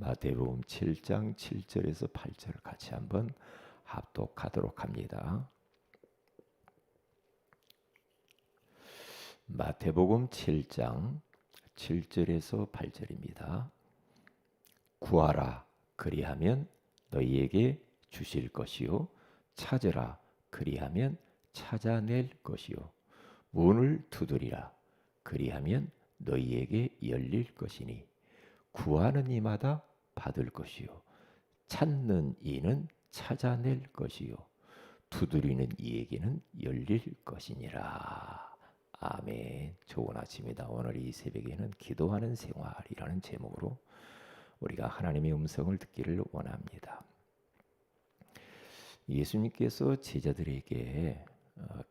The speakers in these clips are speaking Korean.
마태복음 7장 7절에서 8절 같이 한번 합독하도록 합니다. 마태복음 7장 7절에서 8절입니다. 구하라 그리하면 너희에게 주실 것이요 찾으라 그리하면 찾아낼 것이요 문을 두드리라 그리하면 너희에게 열릴 것이니 구하는 이마다 받을 것이요 찾는 이는 찾아낼 것이요 두드리는 이에게는 열릴 것이니라. 아멘. 좋은 아침이다. 오늘 이 새벽에는 기도하는 생활이라는 제목으로 우리가 하나님의 음성을 듣기를 원합니다. 예수님께서 제자들에게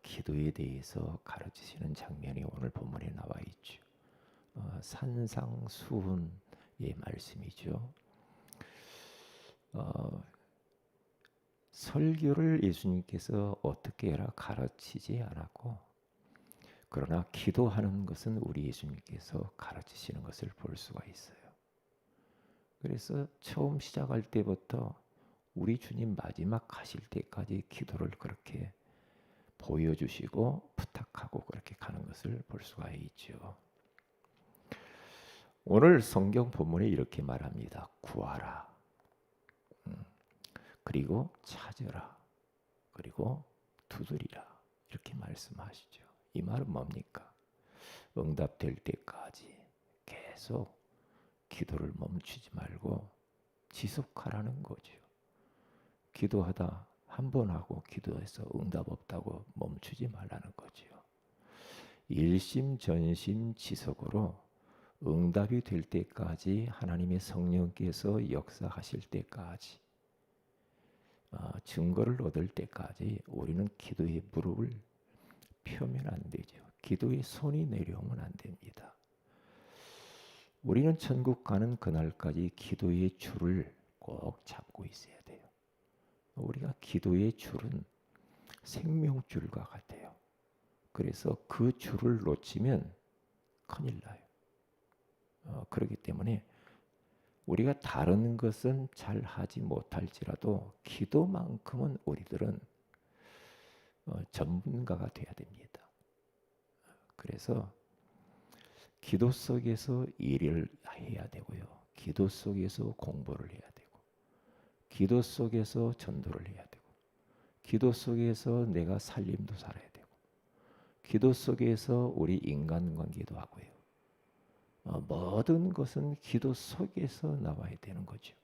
기도에 대해서 가르치시는 장면이 오늘 본문에 나와 있죠. 산상수훈의 말씀이죠. 설교를 예수님께서 어떻게 해라 가르치지 않았고, 그러나 기도하는 것은 우리 예수님께서 가르치시는 것을 볼 수가 있어요. 그래서 처음 시작할 때부터 우리 주님 마지막 가실 때까지 기도를 그렇게 보여주시고 부탁하고 그렇게 가는 것을 볼 수가 있죠. 오늘 성경 본문에 이렇게 말합니다. 구하라. 그리고 찾으라. 그리고 두드리라. 이렇게 말씀하시죠. 이 말은 뭡니까? 응답될 때까지 계속 기도를 멈추지 말고 지속하라는 거죠. 기도하다 한 번 하고 기도해서 응답 없다고 멈추지 말라는 거죠. 일심전심지속으로 응답이 될 때까지 하나님의 성령께서 역사하실 때까지 증거를 얻을 때까지 우리는 기도의 무릎을 펴면 안 되죠. 기도의 손이 내려오면 안 됩니다. 우리는 천국 가는 그날까지 기도의 줄을 꼭 잡고 있어야 돼요. 우리가 기도의 줄은 생명줄과 같아요. 그래서 그 줄을 놓치면 큰일 나요. 그렇기 때문에 우리가 다른 것은 잘 하지 못할지라도 기도만큼은 우리들은 전문가가 돼야 됩니다. 그래서 기도 속에서 일을 해야 되고요. 기도 속에서 공부를 해야 되고, 기도 속에서 전도를 해야 되고, 기도 속에서 내가 살림도 살아야 되고, 기도 속에서 우리 인간관계도 하고요. 모든 것은 기도 속에서 나와야 되는 거죠.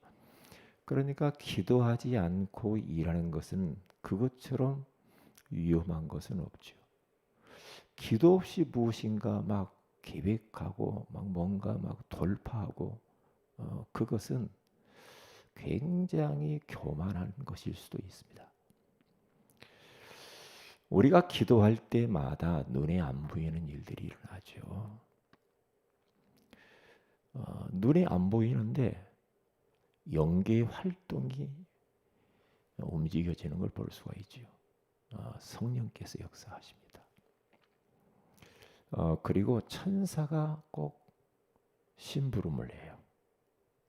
그러니까 기도하지 않고 일하는 것은 그것처럼 위험한 것은 없죠. 기도 없이 무엇인가 막 계획하고 막 뭔가 막 돌파하고 그것은 굉장히 교만한 것일 수도 있습니다. 우리가 기도할 때마다 눈에 안 보이는 일들이 일어나죠. 눈에 안 보이는데 영계의 활동이 움직여지는 걸 볼 수가 있죠. 성령께서 역사하십니다. 그리고 천사가 꼭 심부름을 해요.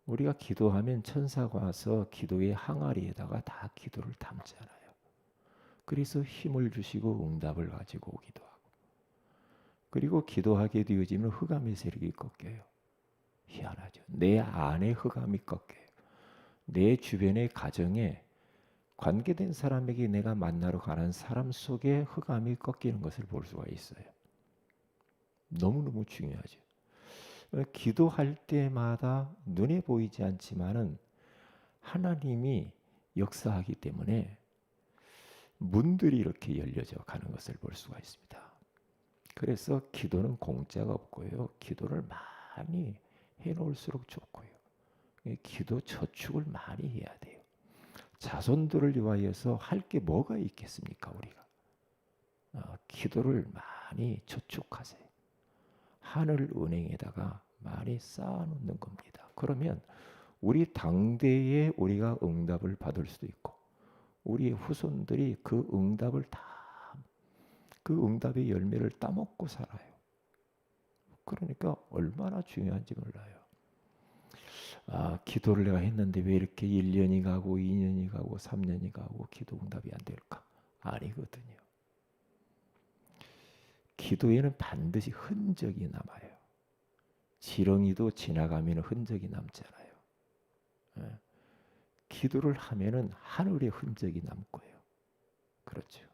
우리가 기도하면 천사가 와서 기도의 항아리에다가 다 기도를 담잖아요. 그래서 힘을 주시고 응답을 가지고 오기도 하고, 그리고 기도하게 되어지면 흑암의 세력이 꺾여요. 희한하죠. 내 안에 흑암이 꺾여요. 내 주변의 가정에 관계된 사람에게 내가 만나러 가는 사람 속에 흑암이 꺾이는 것을 볼 수가 있어요. 너무너무 중요하죠. 기도할 때마다 눈에 보이지 않지만은 하나님이 역사하기 때문에 문들이 이렇게 열려져 가는 것을 볼 수가 있습니다. 그래서 기도는 공짜가 없고요. 기도를 많이 해놓을수록 좋고요. 기도 저축을 많이 해야 돼요. 자손들을 위하여서 할 게 뭐가 있겠습니까, 우리가? 기도를 많이 저축하세요. 하늘 은행에다가 많이 쌓아놓는 겁니다. 그러면 우리 당대에 우리가 응답을 받을 수도 있고, 우리의 후손들이 그 응답을 그 응답의 열매를 따먹고 살아요. 그러니까 얼마나 중요한지 몰라요. 기도를 내가 했는데 왜 이렇게 1년이 가고 2년이 가고 3년이 가고 기도 응답이 안 될까? 아니거든요. 기도에는 반드시 흔적이 남아요. 지렁이도 지나가면 흔적이 남잖아요. 예. 기도를 하면은 하늘의 흔적이 남고요. 그렇죠.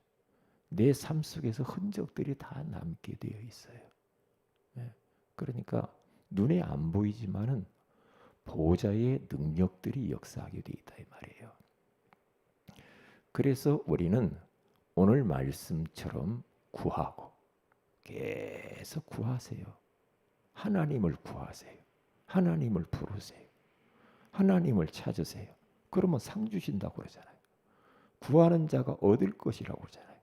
내 삶 속에서 흔적들이 다 남게 되어 있어요. 예. 그러니까 눈에 안 보이지만은 보좌의 능력들이 역사하게 되어 있다 이 말이에요. 그래서 우리는 오늘 말씀처럼 구하고 계속 구하세요. 하나님을 구하세요. 하나님을 부르세요. 하나님을 찾으세요. 그러면 상 주신다고 그러잖아요. 구하는 자가 얻을 것이라고 그러잖아요.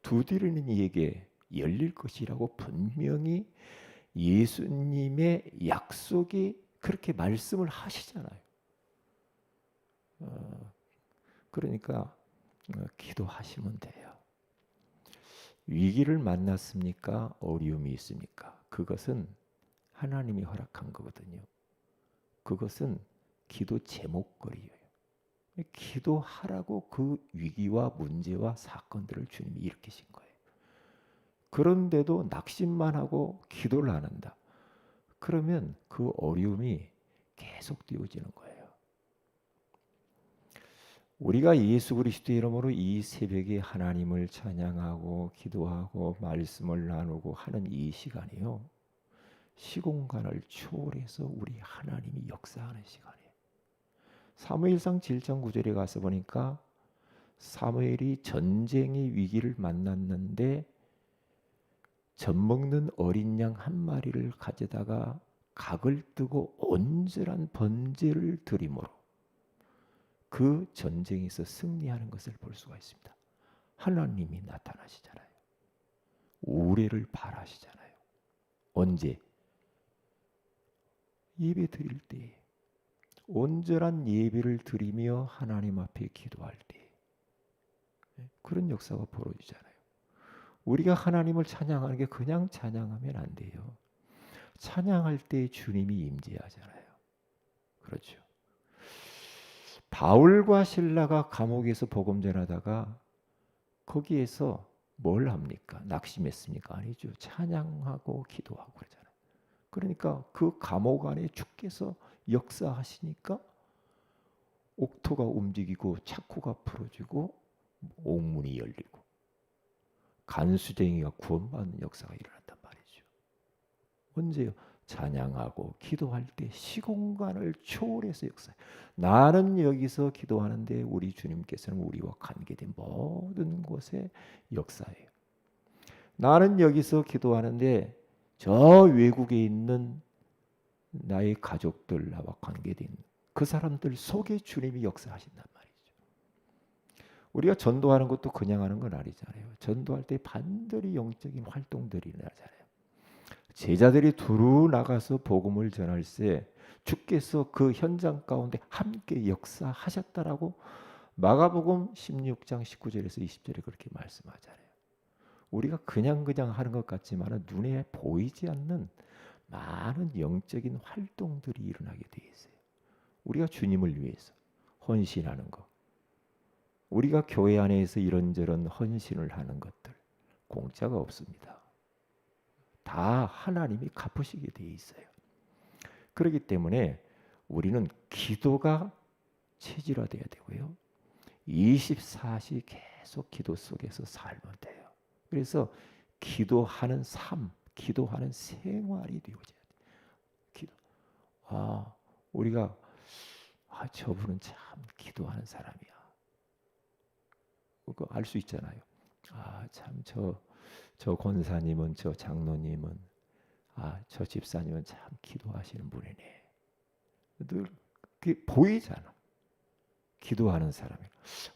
두드리는 이에게 열릴 것이라고 분명히 예수님의 약속이 그렇게 말씀을 하시잖아요. 그러니까 기도하시면 돼요. 위기를 만났습니까? 어려움이 있습니까? 그것은 하나님이 허락한 거거든요. 그것은 기도 제목거리예요. 기도하라고 그 위기와 문제와 사건들을 주님이 일으키신 거예요. 그런데도 낙심만 하고 기도를 안 한다. 그러면 그 어려움이 계속 되어지는 거예요. 우리가 예수 그리스도의 이름으로 이 새벽에 하나님을 찬양하고 기도하고 말씀을 나누고 하는 이 시간이요. 시공간을 초월해서 우리 하나님이 역사하는 시간이에요. 사무엘상 7장 9절에 가서 보니까 사무엘이 전쟁의 위기를 만났는데 젖먹는 어린 양 한 마리를 가져다가 각을 뜨고 온전한 번제를 드림으로 그 전쟁에서 승리하는 것을 볼 수가 있습니다. 하나님이 나타나시잖아요. 우레를 발하시잖아요. 언제? 예배 드릴 때, 온전한 예배를 드리며 하나님 앞에 기도할 때 그런 역사가 벌어지잖아요. 우리가 하나님을 찬양하는 게 그냥 찬양하면 안 돼요. 찬양할 때 주님이 임재하잖아요. 그렇죠. 바울과 실라가 감옥에서 복음 전하다가 거기에서 뭘 합니까? 낙심했습니까? 아니죠. 찬양하고 기도하고 그러잖아요. 그러니까 그 감옥 안에 주께서 역사하시니까 옥토가 움직이고 차코가 풀어지고 옥문이 열리고 간수쟁이가 구원받는 역사가 일어났단 말이죠. 언제요? 찬양하고 기도할 때 시공간을 초월해서 역사해요. 나는 여기서 기도하는데 우리 주님께서는 우리와 관계된 모든 곳에 역사해요. 나는 여기서 기도하는데 저 외국에 있는 나의 가족들, 나와 관계된 그 사람들 속에 주님이 역사하신단 말이죠. 우리가 전도하는 것도 그냥 하는 건 아니잖아요. 전도할 때 반드시 영적인 활동들이 일어나잖아요. 제자들이 두루 나가서 복음을 전할 때 주께서 그 현장 가운데 함께 역사하셨다라고 마가복음 16장 19절에서 20절에 그렇게 말씀하잖아요. 우리가 그냥 하는 것 같지만 눈에 보이지 않는 많은 영적인 활동들이 일어나게 되어 있어요. 우리가 주님을 위해서 헌신하는 것, 우리가 교회 안에서 이런저런 헌신을 하는 것들 공짜가 없습니다. 다 하나님이 갚으시게 되어 있어요. 그렇기 때문에 우리는 기도가 체질화돼야 되고요. 24시 계속 기도 속에서 살면 돼요. 그래서 기도하는 삶, 기도하는 생활이 되어져야 돼요. 기도. 우리가 저분은 참 기도하는 사람이야. 그거 알 수 있잖아요. 참 저 권사님은, 저 장로님은, 저 집사님은 참 기도하시는 분이네. 늘 그게 보이잖아. 기도하는 사람이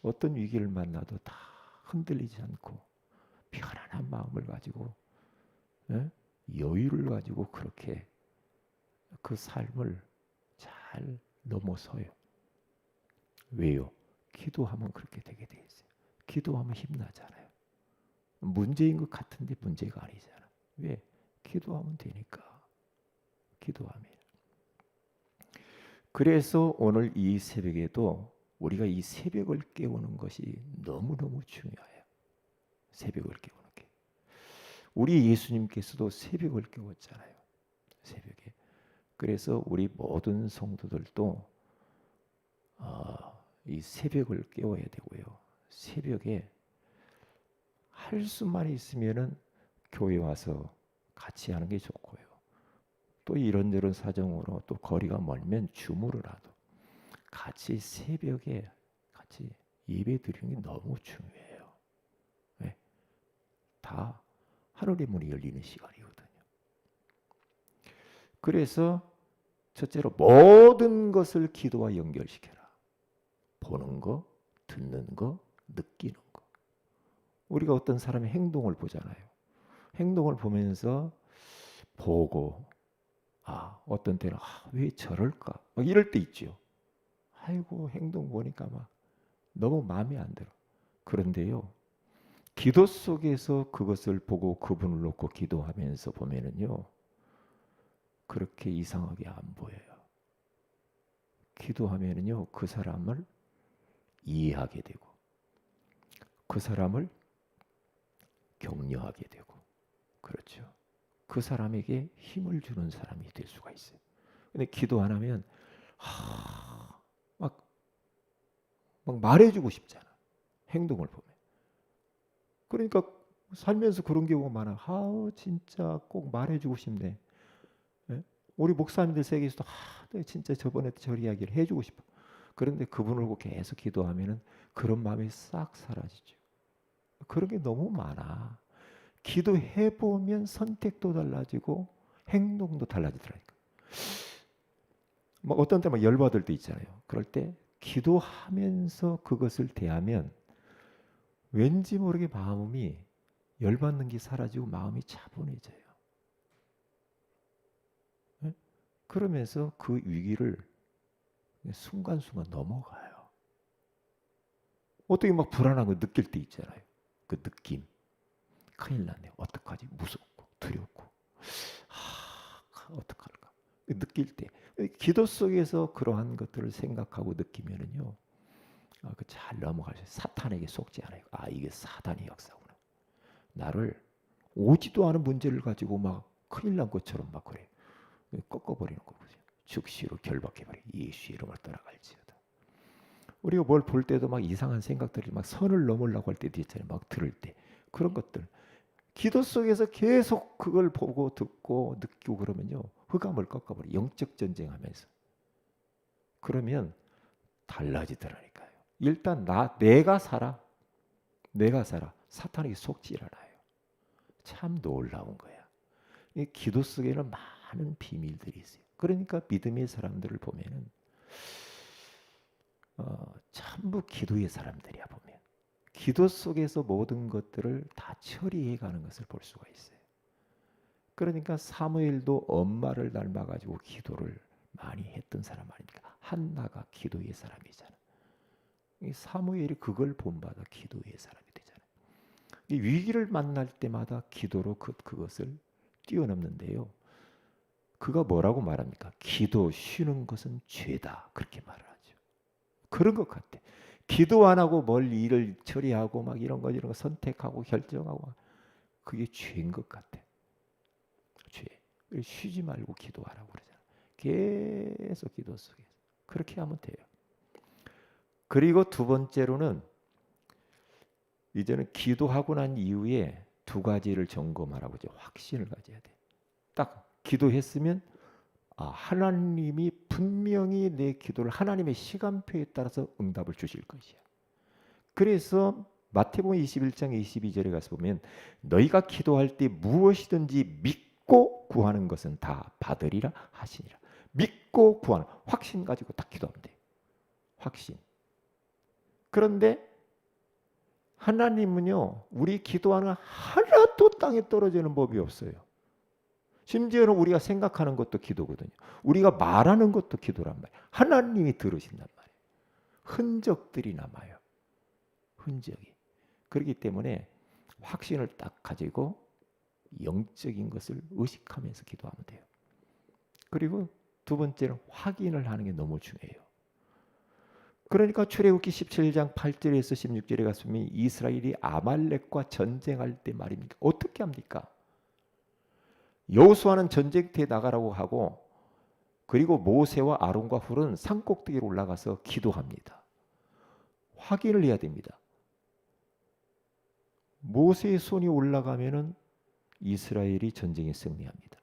어떤 위기를 만나도 다 흔들리지 않고 편안한 마음을 가지고 여유를 가지고 그렇게 그 삶을 잘 넘어서요. 왜요? 기도하면 그렇게 되게 돼 있어요. 기도하면 힘나잖아요. 문제인 것 같은데 문제가 아니잖아. 왜? 기도하면 되니까. 기도하면. 그래서 오늘 이 새벽에도 우리가 이 새벽을 깨우는 것이 너무너무 중요해요. 새벽을 깨우는 게. 우리 예수님께서도 새벽을 깨웠잖아요. 새벽에. 그래서 우리 모든 성도들도 이 새벽을 깨워야 되고요. 새벽에 할 수만 있으면은 교회 와서 같이 하는 게 좋고요. 또 이런저런 사정으로 또 거리가 멀면 줌으로라도 같이 새벽에 같이 예배 드리는 게 너무 중요해요. 네? 다 하늘의 문이 열리는 시간이거든요. 그래서 첫째로 모든 것을 기도와 연결시켜라. 보는 거, 듣는 거, 느끼는 거. 우리가 어떤 사람의 행동을 보잖아요. 행동을 보면서 보고 어떤 때는 왜 저럴까? 막 이럴 때 있죠. 아이고 행동 보니까 막 너무 마음에 안 들어. 그런데요. 기도 속에서 그것을 보고 그분을 놓고 기도하면서 보면은요. 그렇게 이상하게 안 보여요. 기도하면은요. 그 사람을 이해하게 되고 그 사람을 격려하게 되고 그렇죠. 그 사람에게 힘을 주는 사람이 될 수가 있어요. 근데 기도 안 하면 막 말해주고 싶잖아. 행동을 보면. 그러니까 살면서 그런 경우가 많아. 진짜 꼭 말해주고 싶네. 예? 우리 목사님들 세계에서도 내가 진짜 저번에 저 이야기를 해주고 싶어. 그런데 그분을 보고 계속 기도하면은 그런 마음이 싹 사라지죠. 그런 게 너무 많아. 기도해 보면 선택도 달라지고 행동도 달라지더라니까. 뭐 어떤 때 막 열받을 때 있잖아요. 그럴 때 기도하면서 그것을 대하면 왠지 모르게 마음이 열받는 게 사라지고 마음이 차분해져요. 네? 그러면서 그 위기를 순간순간 넘어가요. 어떻게 막 불안한 거 느낄 때 있잖아요. 그 느낌. 큰일 났네. 어떡하지? 무섭고 두렵고. 어떡할까? 느낄 때. 기도 속에서 그러한 것들을 생각하고 느끼면은요. 잘 넘어갈 수 있어요. 사탄에게 속지 않아요. 이게 사단의 역사구나. 나를 오지도 않은 문제를 가지고 막 큰일 난 것처럼 막 그래. 꺾어버리는 거거든요. 즉시로 결박해버려. 예수 이름을 따라갈지어다. 우리가 뭘 볼 때도 막 이상한 생각들이 막 선을 넘으려고 할 때도 있잖아요. 막 들을 때. 그런 것들. 기도 속에서 계속 그걸 보고 듣고 느끼고 그러면요. 흑암을 꺾어버려. 영적 전쟁하면서. 그러면 달라지더라니까요. 일단 내가 살아. 내가 살아. 사탄에게 속지 않아요. 참 놀라운 거야. 이 기도 속에는 많은 비밀들이 있어요. 그러니까 믿음의 사람들을 보면은 전부 기도의 사람들이야 보면. 기도 속에서 모든 것들을 다 처리해 가는 것을 볼 수가 있어요. 그러니까 사무엘도 엄마를 닮아가지고 기도를 많이 했던 사람 아닙니까? 한나가 기도의 사람이잖아. 이 사무엘이 그걸 본받아 기도의 사람이 되잖아요. 이 위기를 만날 때마다 기도로 그것을 뛰어넘는데요. 그가 뭐라고 말합니까? 기도 쉬는 것은 죄다. 그렇게 말을 하죠. 그런 것 같아. 기도 안 하고 뭘 일을 처리하고 막 이런 거 선택하고 결정하고 그게 죄인 것 같아. 죄. 쉬지 말고 기도하라고 그러잖아. 계속 기도 속에서. 그렇게 하면 돼요. 그리고 두 번째로는 이제는 기도하고 난 이후에 두 가지를 점검하라고 이제 확신을 가져야 돼. 딱 기도했으면 하나님이 분명히 내 기도를 하나님의 시간표에 따라서 응답을 주실 것이야. 그래서 마태복음 21장 22절에 가서 보면 너희가 기도할 때 무엇이든지 믿고 구하는 것은 다 받으리라 하시니라. 믿고 구하는 확신 가지고 딱 기도하면 돼. 확신. 그런데 하나님은요. 우리 기도하는 하나도 땅에 떨어지는 법이 없어요. 심지어는 우리가 생각하는 것도 기도거든요. 우리가 말하는 것도 기도란 말이에요. 하나님이 들으신단 말이에요. 흔적들이 남아요. 흔적이. 그렇기 때문에 확신을 딱 가지고 영적인 것을 의식하면서 기도하면 돼요. 그리고 두 번째는 확인을 하는 게 너무 중요해요. 그러니까 출애굽기 17장 8절에서 16절에 갔으면 이스라엘이 아말렉과 전쟁할 때 말입니까? 어떻게 합니까? 여호수아는 전쟁터에 나가라고 하고 그리고 모세와 아론과 훌은 산꼭대기로 올라가서 기도합니다. 확인을 해야 됩니다. 모세의 손이 올라가면은 이스라엘이 전쟁에 승리합니다.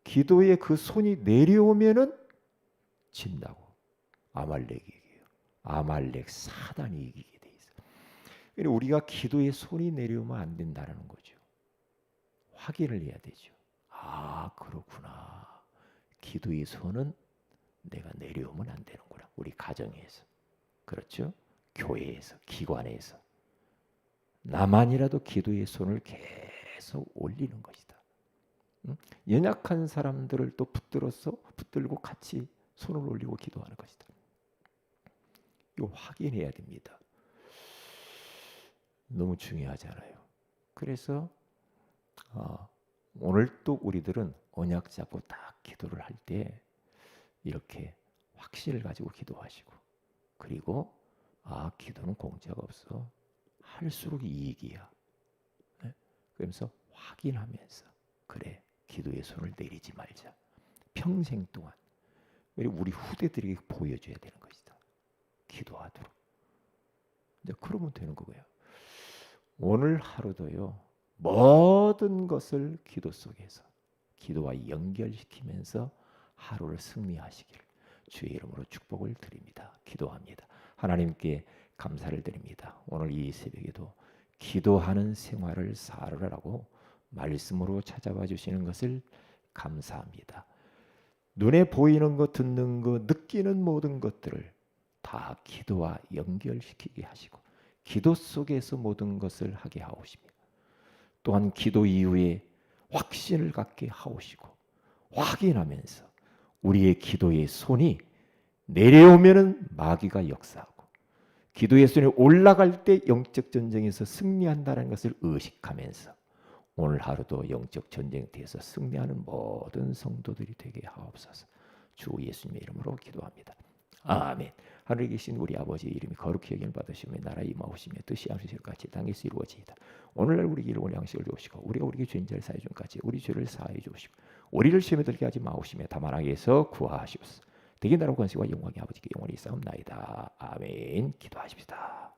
기도에 그 손이 내려오면은 진다고. 아말렉이 이겨요. 아말렉 사단이 이기게 돼 있어요. 그러니까 우리가 기도에 손이 내려오면 안 된다는 거죠. 확인을 해야 되죠. 아, 그렇구나. 기도의 손은 내가 내려오면 안 되는구나. 우리 가정에서. 그렇죠? 교회에서, 기관에서. 나만이라도 기도의 손을 계속 올리는 것이다. 연약한 사람들을 또 붙들고 같이 손을 올리고 기도하는 것이다. 이거 확인해야 됩니다. 너무 중요하잖아요. 그래서 오늘 또 우리들은 언약 잡고 딱 기도를 할 때 이렇게 확신을 가지고 기도하시고 그리고 기도는 공짜가 없어. 할수록 이익이야. 네? 그러면서 확인하면서 그래 기도의 손을 내리지 말자. 평생 동안 우리 후대들에게 보여줘야 되는 것이다. 기도하도록. 이제 그러면 되는 거고요. 오늘 하루도요. 모든 것을 기도 속에서 기도와 연결시키면서 하루를 승리하시길 주의 이름으로 축복을 드립니다. 기도합니다. 하나님께 감사를 드립니다. 오늘 이 새벽에도 기도하는 생활을 살으라고 말씀으로 찾아와 주시는 것을 감사합니다. 눈에 보이는 것, 듣는 것, 느끼는 모든 것들을 다 기도와 연결시키게 하시고 기도 속에서 모든 것을 하게 하옵시며 또한 기도 이후에 확신을 갖게 하옵시고 확인하면서 우리의 기도의 손이 내려오면은 마귀가 역사하고 기도의 손이 올라갈 때 영적 전쟁에서 승리한다는 것을 의식하면서 오늘 하루도 영적 전쟁터에서 승리하는 모든 성도들이 되게 하옵소서. 주 예수님의 이름으로 기도합니다. 아멘. 하늘에 계신 우리 아버지의 이름이 거룩히 여김을 받으시며 나라 임하오시며 뜻이 하늘에서 같이 땅에서 이루어지이다. 오늘날 우리에게 일용할 양식을 주시고 우리가 우리에게 죄인자를 사해 준 같이 우리 죄를 사해 주시고 우리를 시험에 들게 하지 마옵시며 다만 악에서 구하시옵소서. 대개 나라 권세와 영광이 아버지께 영원히 있사옵나이다. 아멘. 기도하십시다.